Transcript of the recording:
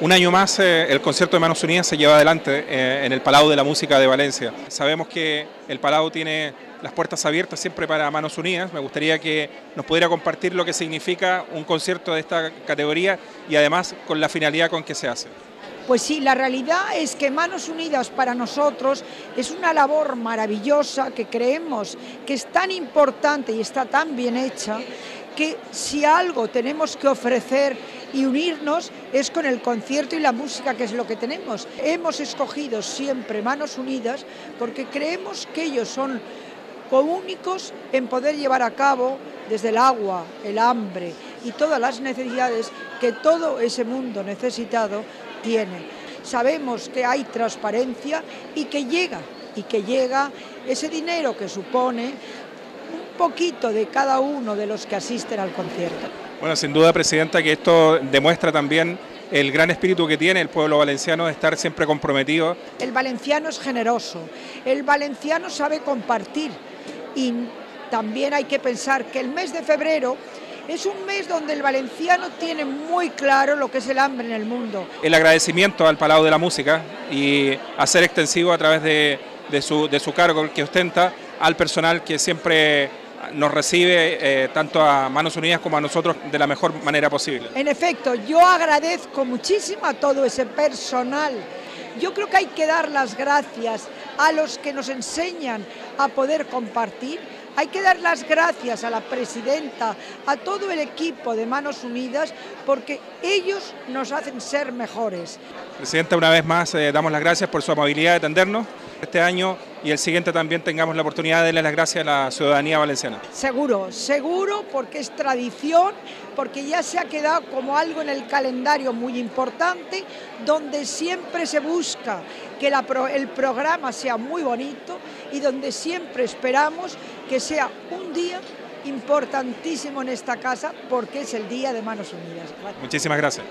Un año más el concierto de Manos Unidas se lleva adelante en el Palau de la Música de Valencia. Sabemos que el Palau tiene las puertas abiertas siempre para Manos Unidas. Me gustaría que nos pudiera compartir lo que significa un concierto de esta categoría y además con la finalidad con que se hace. Pues sí, la realidad es que Manos Unidas para nosotros es una labor maravillosa que creemos que es tan importante y está tan bien hecha que si algo tenemos que ofrecer y unirnos es con el concierto y la música, que es lo que tenemos. Hemos escogido siempre Manos Unidas porque creemos que ellos son únicos en poder llevar a cabo desde el agua, el hambre y todas las necesidades que todo ese mundo necesitado tiene. Sabemos que hay transparencia y que llega ese dinero que supone un poquito de cada uno de los que asisten al concierto. Bueno, sin duda, Presidenta, que esto demuestra también el gran espíritu que tiene el pueblo valenciano de estar siempre comprometido. El valenciano es generoso, el valenciano sabe compartir y también hay que pensar que el mes de febrero es un mes donde el valenciano tiene muy claro lo que es el hambre en el mundo. El agradecimiento al Palau de la Música y hacer extensivo a través de su cargo que ostenta al personal que siempre nos recibe tanto a Manos Unidas como a nosotros de la mejor manera posible. En efecto, yo agradezco muchísimo a todo ese personal. Yo creo que hay que dar las gracias a los que nos enseñan a poder compartir. Hay que dar las gracias a la presidenta, a todo el equipo de Manos Unidas, porque ellos nos hacen ser mejores. Presidenta, una vez más damos las gracias por su amabilidad de atendernos. Este año y el siguiente también tengamos la oportunidad de darle las gracias a la ciudadanía valenciana. Seguro, porque es tradición, porque ya se ha quedado como algo en el calendario muy importante, donde siempre se busca que el programa sea muy bonito y donde siempre esperamos que sea un día importantísimo en esta casa porque es el Día de Manos Unidas. Muchísimas gracias.